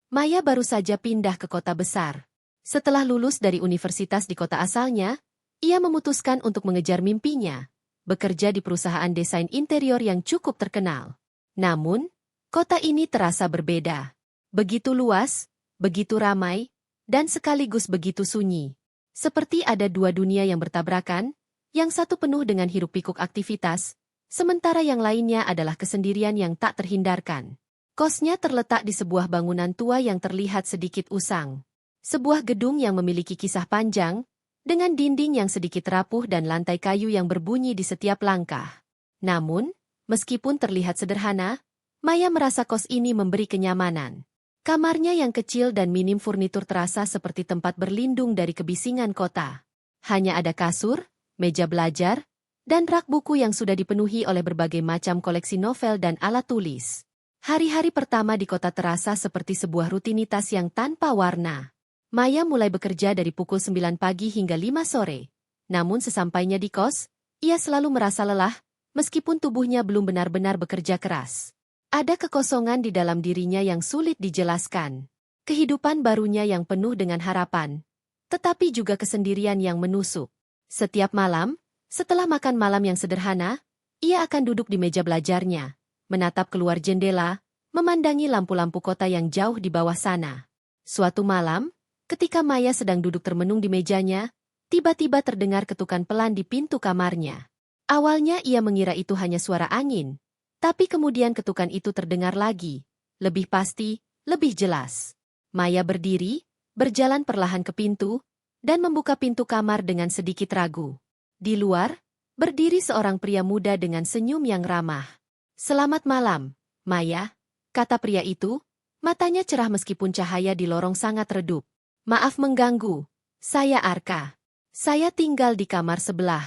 Maya baru saja pindah ke kota besar. Setelah lulus dari universitas di kota asalnya, ia memutuskan untuk mengejar mimpinya, bekerja di perusahaan desain interior yang cukup terkenal. Namun, kota ini terasa berbeda. Begitu luas, begitu ramai, dan sekaligus begitu sunyi. Seperti ada dua dunia yang bertabrakan, yang satu penuh dengan hiruk-pikuk aktivitas, sementara yang lainnya adalah kesendirian yang tak terhindarkan. Kosnya terletak di sebuah bangunan tua yang terlihat sedikit usang. Sebuah gedung yang memiliki kisah panjang, dengan dinding yang sedikit rapuh dan lantai kayu yang berbunyi di setiap langkah. Namun, meskipun terlihat sederhana, Maya merasa kos ini memberi kenyamanan. Kamarnya yang kecil dan minim furnitur terasa seperti tempat berlindung dari kebisingan kota. Hanya ada kasur, meja belajar, dan rak buku yang sudah dipenuhi oleh berbagai macam koleksi novel dan alat tulis. Hari-hari pertama di kota terasa seperti sebuah rutinitas yang tanpa warna. Maya mulai bekerja dari pukul 9 pagi hingga 5 sore. Namun sesampainya di kos, ia selalu merasa lelah, meskipun tubuhnya belum benar-benar bekerja keras. Ada kekosongan di dalam dirinya yang sulit dijelaskan. Kehidupan barunya yang penuh dengan harapan, tetapi juga kesendirian yang menusuk. Setiap malam, setelah makan malam yang sederhana, ia akan duduk di meja belajarnya, menatap keluar jendela, memandangi lampu-lampu kota yang jauh di bawah sana. Suatu malam, ketika Maya sedang duduk termenung di mejanya, tiba-tiba terdengar ketukan pelan di pintu kamarnya. Awalnya ia mengira itu hanya suara angin, tapi kemudian ketukan itu terdengar lagi, lebih pasti, lebih jelas. Maya berdiri, berjalan perlahan ke pintu, dan membuka pintu kamar dengan sedikit ragu. Di luar, berdiri seorang pria muda dengan senyum yang ramah. "Selamat malam, Maya," kata pria itu, matanya cerah meskipun cahaya di lorong sangat redup. "Maaf mengganggu, saya Arka. Saya tinggal di kamar sebelah.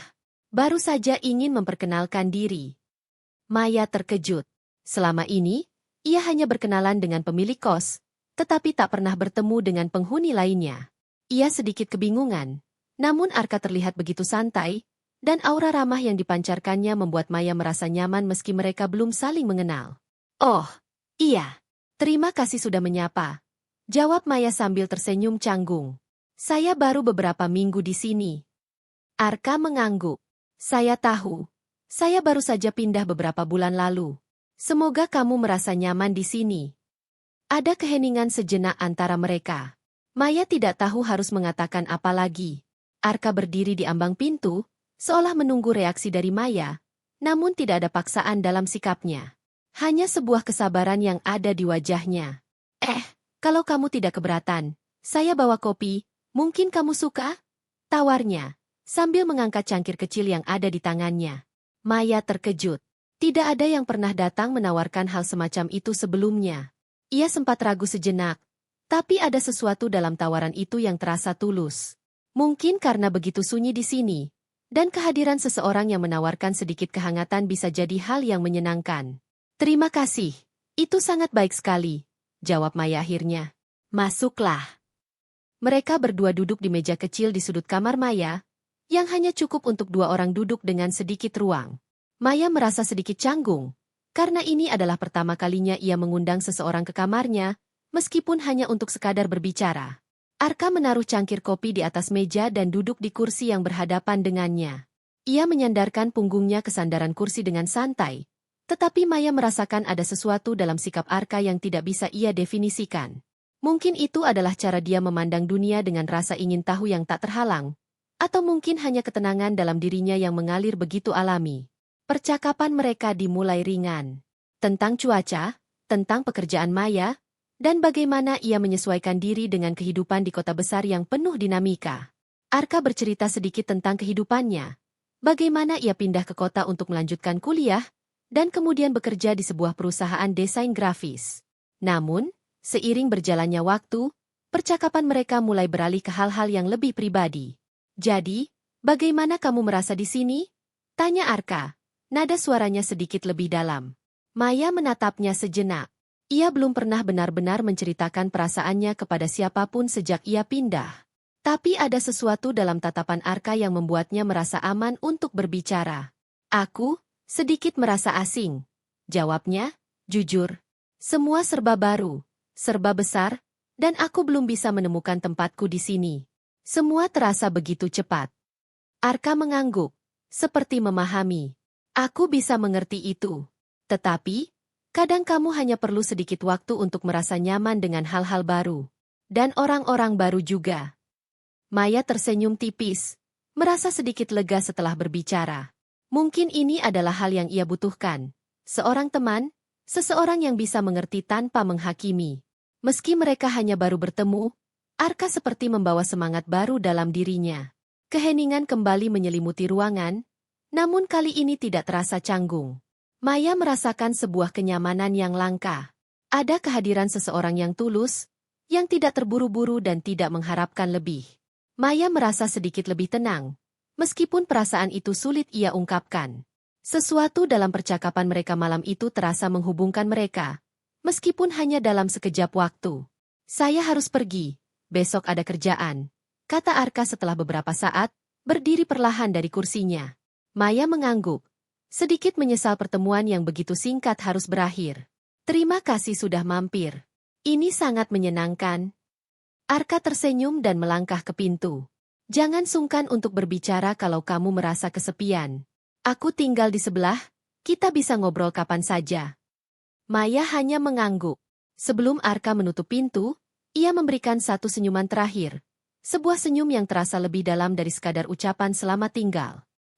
Baru saja ingin memperkenalkan diri." Maya terkejut. Selama ini, ia hanya berkenalan dengan pemilik kos, tetapi tak pernah bertemu dengan penghuni lainnya. Ia sedikit kebingungan, namun Arka terlihat begitu santai, dan aura ramah yang dipancarkannya membuat Maya merasa nyaman meski mereka belum saling mengenal. "Oh, iya. Terima kasih sudah menyapa," jawab Maya sambil tersenyum canggung. "Saya baru beberapa minggu di sini." Arka mengangguk. "Saya tahu. Saya baru saja pindah beberapa bulan lalu. Semoga kamu merasa nyaman di sini." Ada keheningan sejenak antara mereka. Maya tidak tahu harus mengatakan apa lagi. Arka berdiri di ambang pintu, seolah menunggu reaksi dari Maya, namun tidak ada paksaan dalam sikapnya. Hanya sebuah kesabaran yang ada di wajahnya. Kalau kamu tidak keberatan, saya bawa kopi, mungkin kamu suka?" tawarnya, sambil mengangkat cangkir kecil yang ada di tangannya. Maya terkejut. Tidak ada yang pernah datang menawarkan hal semacam itu sebelumnya. Ia sempat ragu sejenak, tapi ada sesuatu dalam tawaran itu yang terasa tulus. Mungkin karena begitu sunyi di sini, dan kehadiran seseorang yang menawarkan sedikit kehangatan bisa jadi hal yang menyenangkan. "Terima kasih, itu sangat baik sekali," jawab Maya akhirnya. "Masuklah." Mereka berdua duduk di meja kecil di sudut kamar Maya, yang hanya cukup untuk dua orang duduk dengan sedikit ruang. Maya merasa sedikit canggung, karena ini adalah pertama kalinya ia mengundang seseorang ke kamarnya, meskipun hanya untuk sekadar berbicara. Arka menaruh cangkir kopi di atas meja dan duduk di kursi yang berhadapan dengannya. Ia menyandarkan punggungnya ke sandaran kursi dengan santai, tetapi Maya merasakan ada sesuatu dalam sikap Arka yang tidak bisa ia definisikan. Mungkin itu adalah cara dia memandang dunia dengan rasa ingin tahu yang tak terhalang, atau mungkin hanya ketenangan dalam dirinya yang mengalir begitu alami. Percakapan mereka dimulai ringan. Tentang cuaca, tentang pekerjaan Maya, dan bagaimana ia menyesuaikan diri dengan kehidupan di kota besar yang penuh dinamika. Arka bercerita sedikit tentang kehidupannya. Bagaimana ia pindah ke kota untuk melanjutkan kuliah, dan kemudian bekerja di sebuah perusahaan desain grafis. Namun, seiring berjalannya waktu, percakapan mereka mulai beralih ke hal-hal yang lebih pribadi. "Jadi, bagaimana kamu merasa di sini?" tanya Arka. Nada suaranya sedikit lebih dalam. Maya menatapnya sejenak. Ia belum pernah benar-benar menceritakan perasaannya kepada siapapun sejak ia pindah. Tapi ada sesuatu dalam tatapan Arka yang membuatnya merasa aman untuk berbicara. "Aku sedikit merasa asing," jawabnya, jujur. "Semua serba baru, serba besar, Dan aku belum bisa menemukan tempatku di sini. Semua terasa begitu cepat. Arka mengangguk, seperti memahami. Aku bisa mengerti itu. Tetapi, kadang kamu hanya perlu sedikit waktu untuk merasa nyaman dengan hal-hal baru. Dan orang-orang baru juga. Maya tersenyum tipis, merasa sedikit lega setelah berbicara. Mungkin ini adalah hal yang ia butuhkan. Seorang teman, seseorang yang bisa mengerti tanpa menghakimi. Meski mereka hanya baru bertemu, Arka seperti membawa semangat baru dalam dirinya. Keheningan kembali menyelimuti ruangan, namun kali ini tidak terasa canggung. Maya merasakan sebuah kenyamanan yang langka. Ada kehadiran seseorang yang tulus, yang tidak terburu-buru dan tidak mengharapkan lebih. Maya merasa sedikit lebih tenang, meskipun perasaan itu sulit ia ungkapkan. Sesuatu dalam percakapan mereka malam itu terasa menghubungkan mereka, meskipun hanya dalam sekejap waktu. Saya harus pergi, besok ada kerjaan, kata Arka setelah beberapa saat, berdiri perlahan dari kursinya. Maya mengangguk, sedikit menyesal pertemuan yang begitu singkat harus berakhir. Terima kasih sudah mampir. Ini sangat menyenangkan. Arka tersenyum dan melangkah ke pintu. Jangan sungkan untuk berbicara kalau kamu merasa kesepian. Aku tinggal di sebelah, kita bisa ngobrol kapan saja. Maya hanya mengangguk. Sebelum Arka menutup pintu, ia memberikan satu senyuman terakhir. Sebuah senyum yang terasa lebih dalam dari sekadar ucapan selamat tinggal.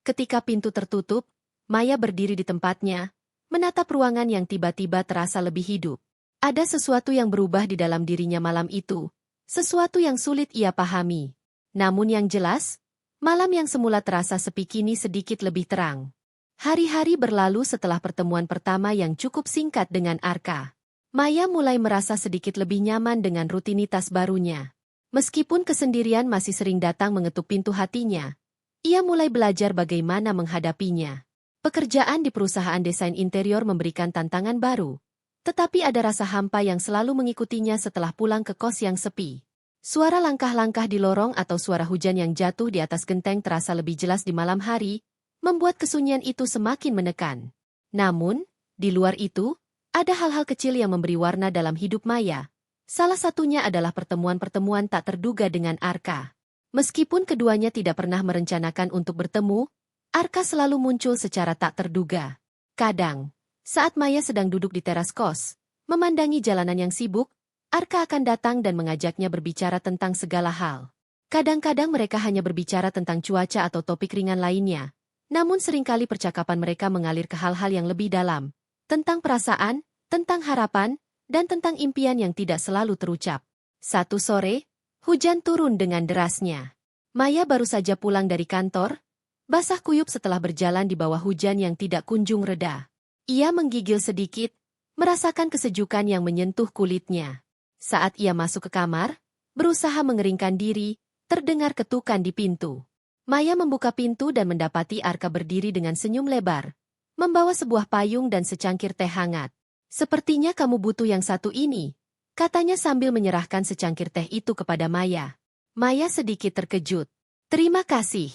Ketika pintu tertutup, Maya berdiri di tempatnya, menatap ruangan yang tiba-tiba terasa lebih hidup. Ada sesuatu yang berubah di dalam dirinya malam itu. Sesuatu yang sulit ia pahami. Namun yang jelas, malam yang semula terasa sepi kini sedikit lebih terang. Hari-hari berlalu setelah pertemuan pertama yang cukup singkat dengan Arka. Maya mulai merasa sedikit lebih nyaman dengan rutinitas barunya. Meskipun kesendirian masih sering datang mengetuk pintu hatinya, ia mulai belajar bagaimana menghadapinya. Pekerjaan di perusahaan desain interior memberikan tantangan baru. Tetapi ada rasa hampa yang selalu mengikutinya setelah pulang ke kos yang sepi. Suara langkah-langkah di lorong atau suara hujan yang jatuh di atas genteng terasa lebih jelas di malam hari, membuat kesunyian itu semakin menekan. Namun, di luar itu, ada hal-hal kecil yang memberi warna dalam hidup Maya. Salah satunya adalah pertemuan-pertemuan tak terduga dengan Arka. Meskipun keduanya tidak pernah merencanakan untuk bertemu, Arka selalu muncul secara tak terduga. Kadang, saat Maya sedang duduk di teras kos, memandangi jalanan yang sibuk, Arka akan datang dan mengajaknya berbicara tentang segala hal. Kadang-kadang mereka hanya berbicara tentang cuaca atau topik ringan lainnya, namun seringkali percakapan mereka mengalir ke hal-hal yang lebih dalam, tentang perasaan, tentang harapan, dan tentang impian yang tidak selalu terucap. Satu sore, hujan turun dengan derasnya. Maya baru saja pulang dari kantor, basah kuyup setelah berjalan di bawah hujan yang tidak kunjung reda. Ia menggigil sedikit, merasakan kesejukan yang menyentuh kulitnya. Saat ia masuk ke kamar, berusaha mengeringkan diri, terdengar ketukan di pintu. Maya membuka pintu dan mendapati Arka berdiri dengan senyum lebar, membawa sebuah payung dan secangkir teh hangat. Sepertinya kamu butuh yang satu ini, katanya sambil menyerahkan secangkir teh itu kepada Maya. Maya sedikit terkejut. Terima kasih,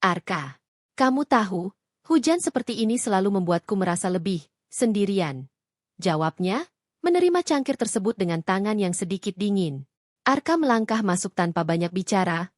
Arka. Kamu tahu, hujan seperti ini selalu membuatku merasa lebih sendirian. Jawabnya, menerima cangkir tersebut dengan tangan yang sedikit dingin. Arka melangkah masuk tanpa banyak bicara,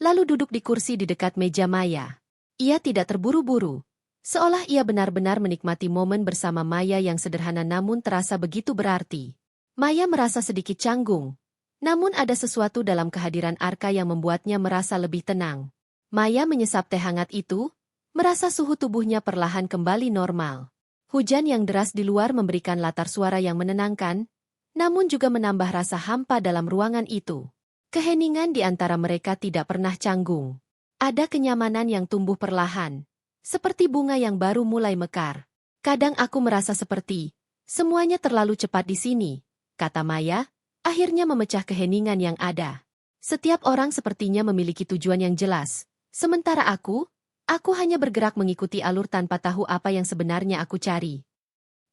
lalu duduk di kursi di dekat meja Maya. Ia tidak terburu-buru, seolah ia benar-benar menikmati momen bersama Maya yang sederhana namun terasa begitu berarti. Maya merasa sedikit canggung, namun ada sesuatu dalam kehadiran Arka yang membuatnya merasa lebih tenang. Maya menyesap teh hangat itu, merasa suhu tubuhnya perlahan kembali normal. Hujan yang deras di luar memberikan latar suara yang menenangkan, namun juga menambah rasa hampa dalam ruangan itu. Keheningan di antara mereka tidak pernah canggung. Ada kenyamanan yang tumbuh perlahan, seperti bunga yang baru mulai mekar. Kadang aku merasa seperti, semuanya terlalu cepat di sini, kata Maya, akhirnya memecah keheningan yang ada. Setiap orang sepertinya memiliki tujuan yang jelas, sementara aku hanya bergerak mengikuti alur tanpa tahu apa yang sebenarnya aku cari.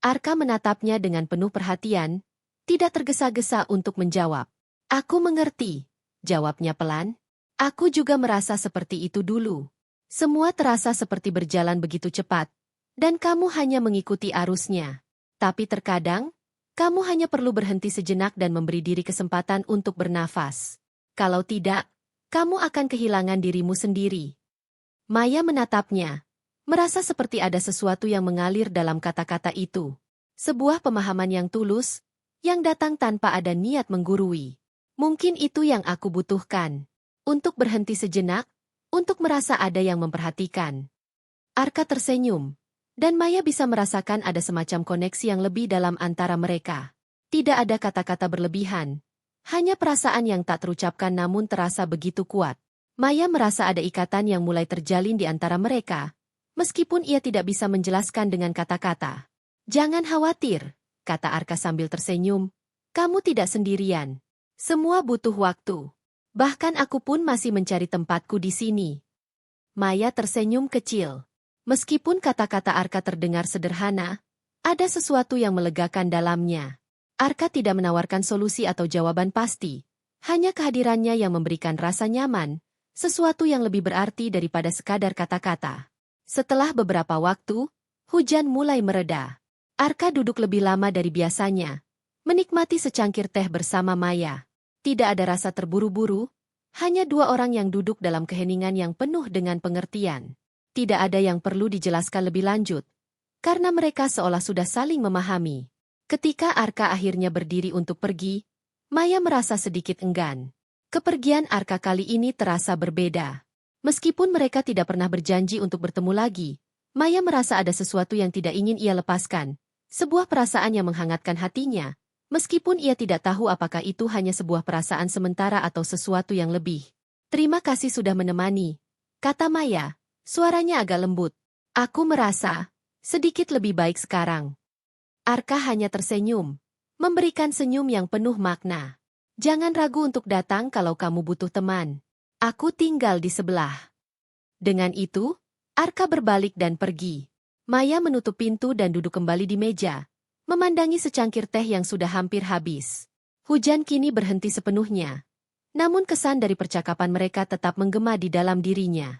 Arka menatapnya dengan penuh perhatian, tidak tergesa-gesa untuk menjawab. Aku mengerti, jawabnya pelan. Aku juga merasa seperti itu dulu. Semua terasa seperti berjalan begitu cepat, dan kamu hanya mengikuti arusnya. Tapi terkadang, Kamu hanya perlu berhenti sejenak dan memberi diri kesempatan untuk bernafas. Kalau tidak, kamu akan kehilangan dirimu sendiri. Maya menatapnya, merasa seperti ada sesuatu yang mengalir dalam kata-kata itu. Sebuah pemahaman yang tulus, yang datang tanpa ada niat menggurui. Mungkin itu yang aku butuhkan. Untuk berhenti sejenak, untuk merasa ada yang memperhatikan. Arka tersenyum, dan Maya bisa merasakan ada semacam koneksi yang lebih dalam antara mereka. Tidak ada kata-kata berlebihan, hanya perasaan yang tak terucapkan namun terasa begitu kuat. Maya merasa ada ikatan yang mulai terjalin di antara mereka, meskipun ia tidak bisa menjelaskan dengan kata-kata. Jangan khawatir, kata Arka sambil tersenyum. Kamu tidak sendirian. Semua butuh waktu. Bahkan aku pun masih mencari tempatku di sini. Maya tersenyum kecil. Meskipun kata-kata Arka terdengar sederhana, ada sesuatu yang melegakan dalamnya. Arka tidak menawarkan solusi atau jawaban pasti. Hanya kehadirannya yang memberikan rasa nyaman, sesuatu yang lebih berarti daripada sekadar kata-kata. Setelah beberapa waktu, hujan mulai mereda. Arka duduk lebih lama dari biasanya, menikmati secangkir teh bersama Maya. Tidak ada rasa terburu-buru, hanya dua orang yang duduk dalam keheningan yang penuh dengan pengertian. Tidak ada yang perlu dijelaskan lebih lanjut, karena mereka seolah sudah saling memahami. Ketika Arka akhirnya berdiri untuk pergi, Maya merasa sedikit enggan. Kepergian Arka kali ini terasa berbeda. Meskipun mereka tidak pernah berjanji untuk bertemu lagi, Maya merasa ada sesuatu yang tidak ingin ia lepaskan. Sebuah perasaan yang menghangatkan hatinya, meskipun ia tidak tahu apakah itu hanya sebuah perasaan sementara atau sesuatu yang lebih. Terima kasih sudah menemani, kata Maya, suaranya agak lembut. Aku merasa sedikit lebih baik sekarang. Arka hanya tersenyum, memberikan senyum yang penuh makna. Jangan ragu untuk datang kalau kamu butuh teman. Aku tinggal di sebelah. Dengan itu, Arka berbalik dan pergi. Maya menutup pintu dan duduk kembali di meja, memandangi secangkir teh yang sudah hampir habis. Hujan kini berhenti sepenuhnya. Namun kesan dari percakapan mereka tetap menggema di dalam dirinya.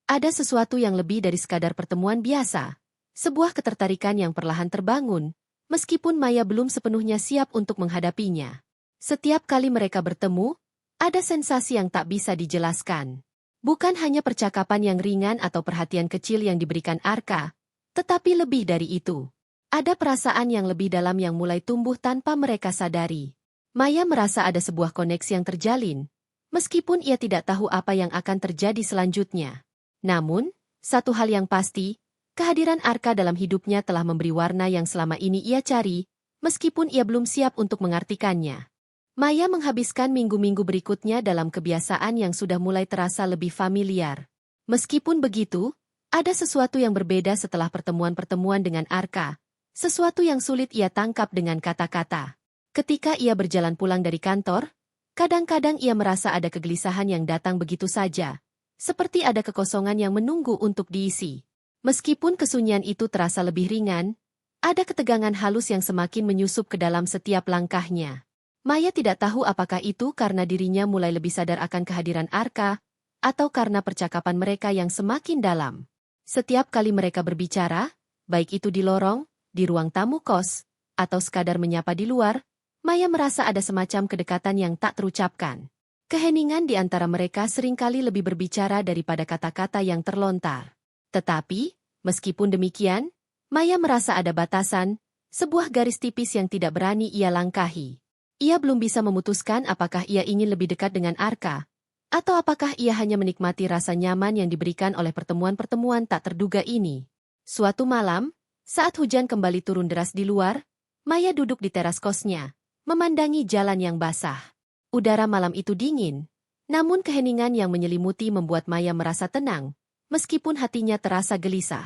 Ada sesuatu yang lebih dari sekadar pertemuan biasa. Sebuah ketertarikan yang perlahan terbangun, meskipun Maya belum sepenuhnya siap untuk menghadapinya. Setiap kali mereka bertemu, ada sensasi yang tak bisa dijelaskan. Bukan hanya percakapan yang ringan atau perhatian kecil yang diberikan Arka, tetapi lebih dari itu. Ada perasaan yang lebih dalam yang mulai tumbuh tanpa mereka sadari. Maya merasa ada sebuah koneksi yang terjalin, meskipun ia tidak tahu apa yang akan terjadi selanjutnya. Namun, satu hal yang pasti, kehadiran Arka dalam hidupnya telah memberi warna yang selama ini ia cari, meskipun ia belum siap untuk mengartikannya. Maya menghabiskan minggu-minggu berikutnya dalam kebiasaan yang sudah mulai terasa lebih familiar. Meskipun begitu, ada sesuatu yang berbeda setelah pertemuan-pertemuan dengan Arka, sesuatu yang sulit ia tangkap dengan kata-kata. Ketika ia berjalan pulang dari kantor, kadang-kadang ia merasa ada kegelisahan yang datang begitu saja, seperti ada kekosongan yang menunggu untuk diisi. Meskipun kesunyian itu terasa lebih ringan, ada ketegangan halus yang semakin menyusup ke dalam setiap langkahnya. Maya tidak tahu apakah itu karena dirinya mulai lebih sadar akan kehadiran Arka, atau karena percakapan mereka yang semakin dalam. Setiap kali mereka berbicara, baik itu di lorong, di ruang tamu kos, atau sekadar menyapa di luar, Maya merasa ada semacam kedekatan yang tak terucapkan. Keheningan di antara mereka seringkali lebih berbicara daripada kata-kata yang terlontar. Tetapi, meskipun demikian, Maya merasa ada batasan, sebuah garis tipis yang tidak berani ia langkahi. Ia belum bisa memutuskan apakah ia ingin lebih dekat dengan Arka, atau apakah ia hanya menikmati rasa nyaman yang diberikan oleh pertemuan-pertemuan tak terduga ini. Suatu malam, saat hujan kembali turun deras di luar, Maya duduk di teras kosnya, memandangi jalan yang basah. Udara malam itu dingin, namun keheningan yang menyelimuti membuat Maya merasa tenang, meskipun hatinya terasa gelisah.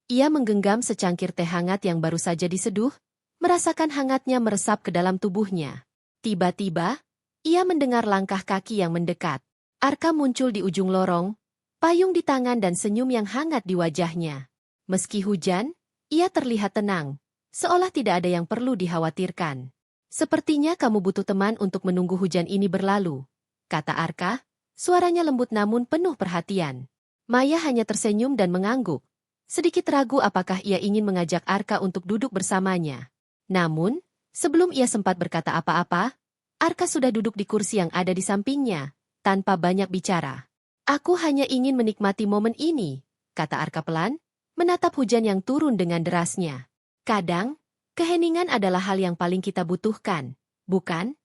Ia menggenggam secangkir teh hangat yang baru saja diseduh, merasakan hangatnya meresap ke dalam tubuhnya. Tiba-tiba, ia mendengar langkah kaki yang mendekat. Arka muncul di ujung lorong, payung di tangan dan senyum yang hangat di wajahnya. Meski hujan, ia terlihat tenang, seolah tidak ada yang perlu dikhawatirkan. Sepertinya kamu butuh teman untuk menunggu hujan ini berlalu, kata Arka, suaranya lembut namun penuh perhatian. Maya hanya tersenyum dan mengangguk, sedikit ragu apakah ia ingin mengajak Arka untuk duduk bersamanya. Namun, Sebelum ia sempat berkata apa-apa, Arka sudah duduk di kursi yang ada di sampingnya, tanpa banyak bicara. Aku hanya ingin menikmati momen ini, kata Arka pelan, menatap hujan yang turun dengan derasnya. Kadang, keheningan adalah hal yang paling kita butuhkan, bukan?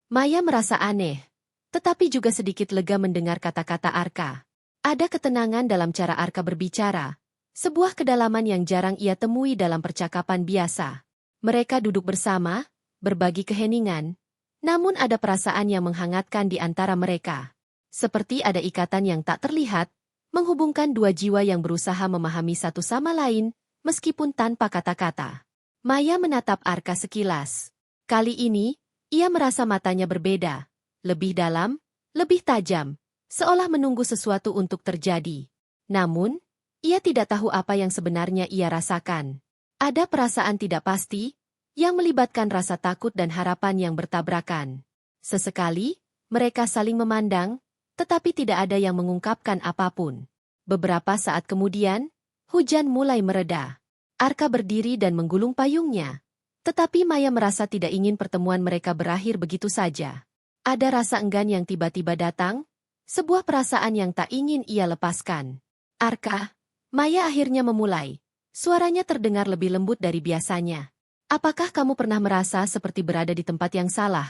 Maya merasa aneh, tetapi juga sedikit lega mendengar kata-kata Arka. Ada ketenangan dalam cara Arka berbicara, sebuah kedalaman yang jarang ia temui dalam percakapan biasa. Mereka duduk bersama, berbagi keheningan, namun ada perasaan yang menghangatkan di antara mereka. Seperti ada ikatan yang tak terlihat, menghubungkan dua jiwa yang berusaha memahami satu sama lain, meskipun tanpa kata-kata. Maya menatap Arka sekilas. Kali ini, ia merasa matanya berbeda, lebih dalam, lebih tajam, seolah menunggu sesuatu untuk terjadi. Namun, ia tidak tahu apa yang sebenarnya ia rasakan. Ada perasaan tidak pasti, yang melibatkan rasa takut dan harapan yang bertabrakan. Sesekali, mereka saling memandang, tetapi tidak ada yang mengungkapkan apapun. Beberapa saat kemudian, hujan mulai mereda. Arka berdiri dan menggulung payungnya. Tetapi Maya merasa tidak ingin pertemuan mereka berakhir begitu saja. Ada rasa enggan yang tiba-tiba datang, sebuah perasaan yang tak ingin ia lepaskan. Arka, Maya akhirnya memulai. Suaranya terdengar lebih lembut dari biasanya. Apakah kamu pernah merasa seperti berada di tempat yang salah?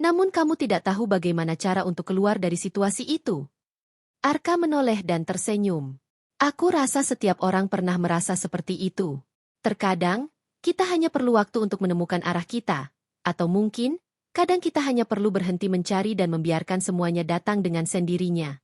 Namun kamu tidak tahu bagaimana cara untuk keluar dari situasi itu? Arka menoleh dan tersenyum. Aku rasa setiap orang pernah merasa seperti itu. Terkadang, kita hanya perlu waktu untuk menemukan arah kita. Atau mungkin, kadang kita hanya perlu berhenti mencari dan membiarkan semuanya datang dengan sendirinya.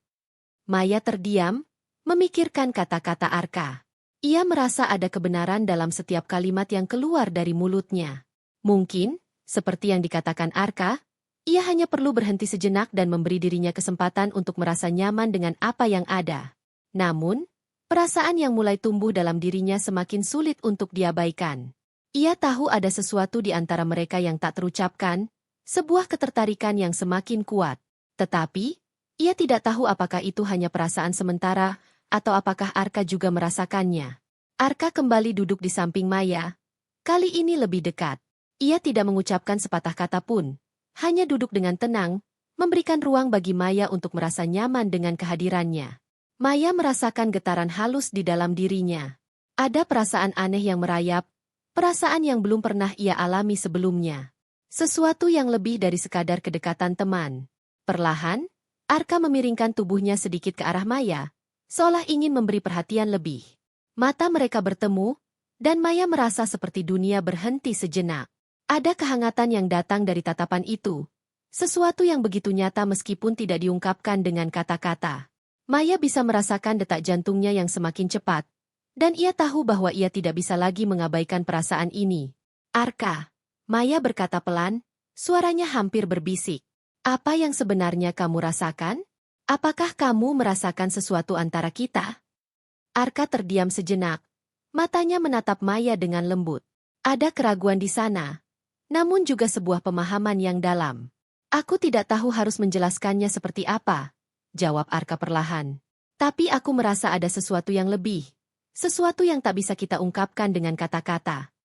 Maya terdiam, memikirkan kata-kata Arka. Ia merasa ada kebenaran dalam setiap kalimat yang keluar dari mulutnya. Mungkin, seperti yang dikatakan Arka, ia hanya perlu berhenti sejenak dan memberi dirinya kesempatan untuk merasa nyaman dengan apa yang ada. Namun, perasaan yang mulai tumbuh dalam dirinya semakin sulit untuk diabaikan. Ia tahu ada sesuatu di antara mereka yang tak terucapkan, sebuah ketertarikan yang semakin kuat. Tetapi, ia tidak tahu apakah itu hanya perasaan sementara, atau apakah Arka juga merasakannya. Arka kembali duduk di samping Maya. Kali ini lebih dekat. Ia tidak mengucapkan sepatah kata pun. Hanya duduk dengan tenang, memberikan ruang bagi Maya untuk merasa nyaman dengan kehadirannya. Maya merasakan getaran halus di dalam dirinya. Ada perasaan aneh yang merayap, perasaan yang belum pernah ia alami sebelumnya. Sesuatu yang lebih dari sekadar kedekatan teman. Perlahan, Arka memiringkan tubuhnya sedikit ke arah Maya, seolah ingin memberi perhatian lebih. Mata mereka bertemu, dan Maya merasa seperti dunia berhenti sejenak. Ada kehangatan yang datang dari tatapan itu. Sesuatu yang begitu nyata meskipun tidak diungkapkan dengan kata-kata. Maya bisa merasakan detak jantungnya yang semakin cepat. Dan ia tahu bahwa ia tidak bisa lagi mengabaikan perasaan ini. Arka, Maya berkata pelan, suaranya hampir berbisik. Apa yang sebenarnya kamu rasakan? Apakah kamu merasakan sesuatu antara kita? Arka terdiam sejenak. Matanya menatap Maya dengan lembut. Ada keraguan di sana. Namun juga sebuah pemahaman yang dalam. Aku tidak tahu harus menjelaskannya seperti apa, jawab Arka perlahan. Tapi aku merasa ada sesuatu yang lebih. Sesuatu yang tak bisa kita ungkapkan dengan kata-kata.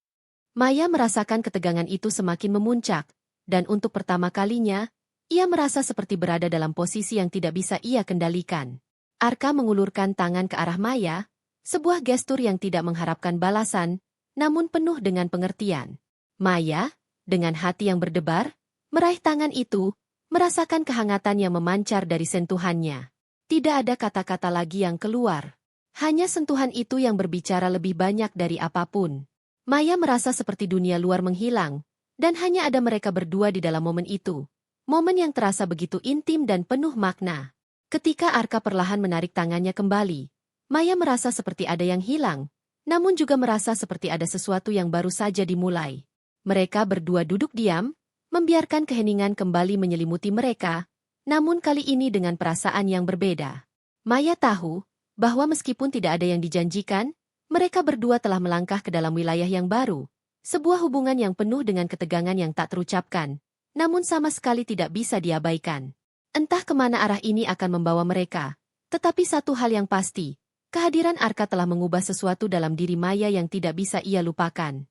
Maya merasakan ketegangan itu semakin memuncak, dan untuk pertama kalinya, ia merasa seperti berada dalam posisi yang tidak bisa ia kendalikan. Arka mengulurkan tangan ke arah Maya, sebuah gestur yang tidak mengharapkan balasan, namun penuh dengan pengertian. Maya, dengan hati yang berdebar, meraih tangan itu, merasakan kehangatan yang memancar dari sentuhannya. Tidak ada kata-kata lagi yang keluar. Hanya sentuhan itu yang berbicara lebih banyak dari apapun. Maya merasa seperti dunia luar menghilang, dan hanya ada mereka berdua di dalam momen itu. Momen yang terasa begitu intim dan penuh makna. Ketika Arka perlahan menarik tangannya kembali, Maya merasa seperti ada yang hilang, namun juga merasa seperti ada sesuatu yang baru saja dimulai. Mereka berdua duduk diam, membiarkan keheningan kembali menyelimuti mereka, namun kali ini dengan perasaan yang berbeda. Maya tahu bahwa meskipun tidak ada yang dijanjikan, mereka berdua telah melangkah ke dalam wilayah yang baru, sebuah hubungan yang penuh dengan ketegangan yang tak terucapkan, namun sama sekali tidak bisa diabaikan. Entah kemana arah ini akan membawa mereka, tetapi satu hal yang pasti, kehadiran Arka telah mengubah sesuatu dalam diri Maya yang tidak bisa ia lupakan.